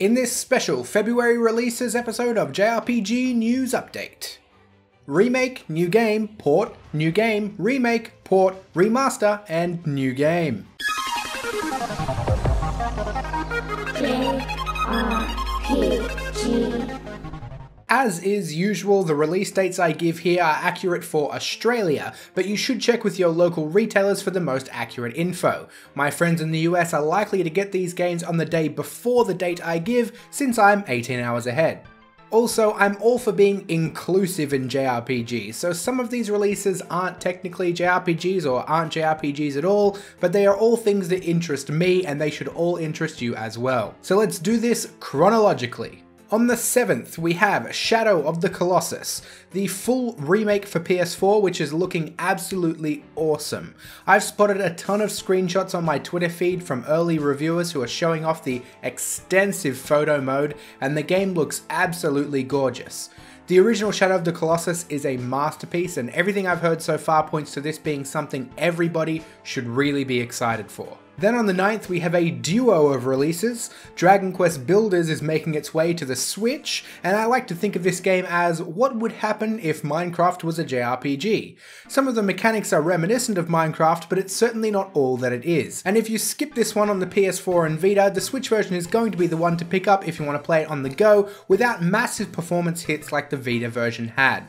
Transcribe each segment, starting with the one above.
In this special February releases episode of JRPG News Update. Remake, new game, port, new game, remake, port, remaster, and new game. JRPG. As is usual, the release dates I give here are accurate for Australia, but you should check with your local retailers for the most accurate info. My friends in the US are likely to get these games on the day before the date I give, since I'm 18 hours ahead. Also, I'm all for being inclusive in JRPGs, so some of these releases aren't technically JRPGs or aren't JRPGs at all, but they are all things that interest me and they should all interest you as well. So let's do this chronologically. On the 7th, we have Shadow of the Colossus, the full remake for PS4, which is looking absolutely awesome. I've spotted a ton of screenshots on my Twitter feed from early reviewers who are showing off the extensive photo mode, and the game looks absolutely gorgeous. The original Shadow of the Colossus is a masterpiece, and everything I've heard so far points to this being something everybody should really be excited for. Then on the 9th we have a duo of releases. Dragon Quest Builders is making its way to the Switch, and I like to think of this game as what would happen if Minecraft was a JRPG. Some of the mechanics are reminiscent of Minecraft, but it's certainly not all that it is. And if you skip this one on the PS4 and Vita, the Switch version is going to be the one to pick up if you want to play it on the go without massive performance hits like the Vita version had.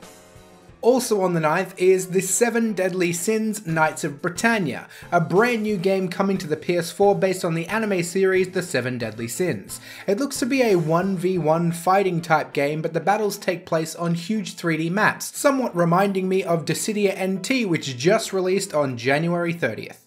Also on the 9th is The 7 Deadly Sins: Knights of Britannia, a brand new game coming to the PS4 based on the anime series The 7 Deadly Sins. It looks to be a 1v1 fighting type game, but the battles take place on huge 3D maps, somewhat reminding me of Dissidia NT, which just released on January 30th.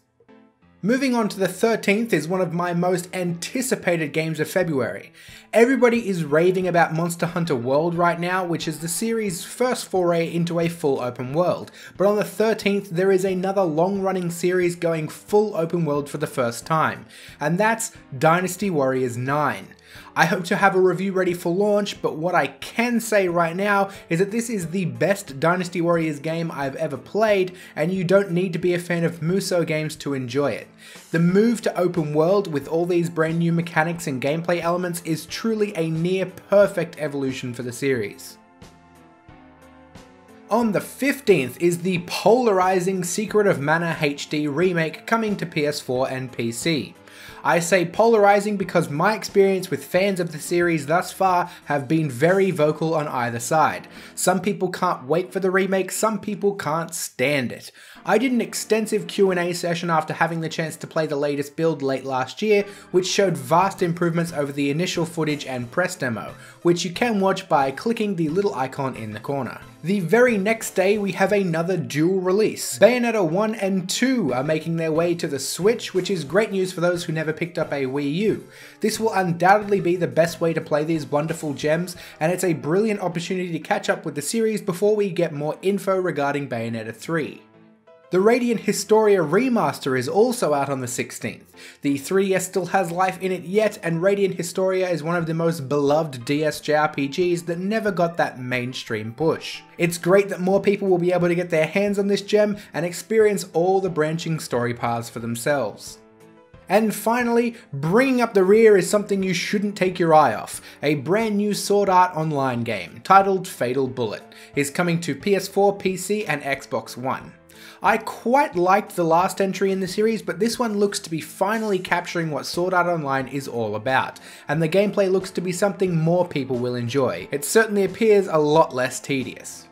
Moving on to the 13th is one of my most anticipated games of February. Everybody is raving about Monster Hunter World right now, which is the series' first foray into a full open world, but on the 13th there is another long-running series going full open world for the first time, and that's Dynasty Warriors 9. I hope to have a review ready for launch, but what I can say right now is that this is the best Dynasty Warriors game I've ever played, and you don't need to be a fan of Musou games to enjoy it. The move to open world with all these brand new mechanics and gameplay elements is truly a near perfect evolution for the series. On the 15th is the polarizing Secret of Mana HD remake coming to PS4 and PC. I say polarizing because my experience with fans of the series thus far have been very vocal on either side. Some people can't wait for the remake, some people can't stand it. I did an extensive Q&A session after having the chance to play the latest build late last year, which showed vast improvements over the initial footage and press demo, which you can watch by clicking the little icon in the corner. The very next day we have another dual release. Bayonetta 1 and 2 are making their way to the Switch, which is great news for those who never picked up a Wii U. This will undoubtedly be the best way to play these wonderful gems, and it's a brilliant opportunity to catch up with the series before we get more info regarding Bayonetta 3. The Radiant Historia remaster is also out on the 16th. The 3DS still has life in it yet, and Radiant Historia is one of the most beloved DS JRPGs that never got that mainstream push. It's great that more people will be able to get their hands on this gem and experience all the branching story paths for themselves. And finally, bringing up the rear is something you shouldn't take your eye off. A brand new Sword Art Online game, titled Fatal Bullet, is coming to PS4, PC and Xbox One. I quite liked the last entry in the series, but this one looks to be finally capturing what Sword Art Online is all about, and the gameplay looks to be something more people will enjoy. It certainly appears a lot less tedious.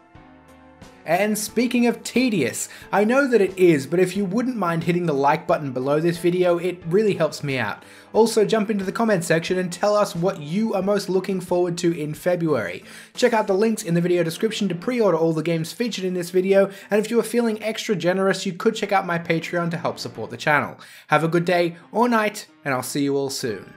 And speaking of tedious, I know that it is, but if you wouldn't mind hitting the like button below this video, it really helps me out. Also jump into the comments section and tell us what you are most looking forward to in February. Check out the links in the video description to pre-order all the games featured in this video, and if you are feeling extra generous, you could check out my Patreon to help support the channel. Have a good day or night, and I'll see you all soon.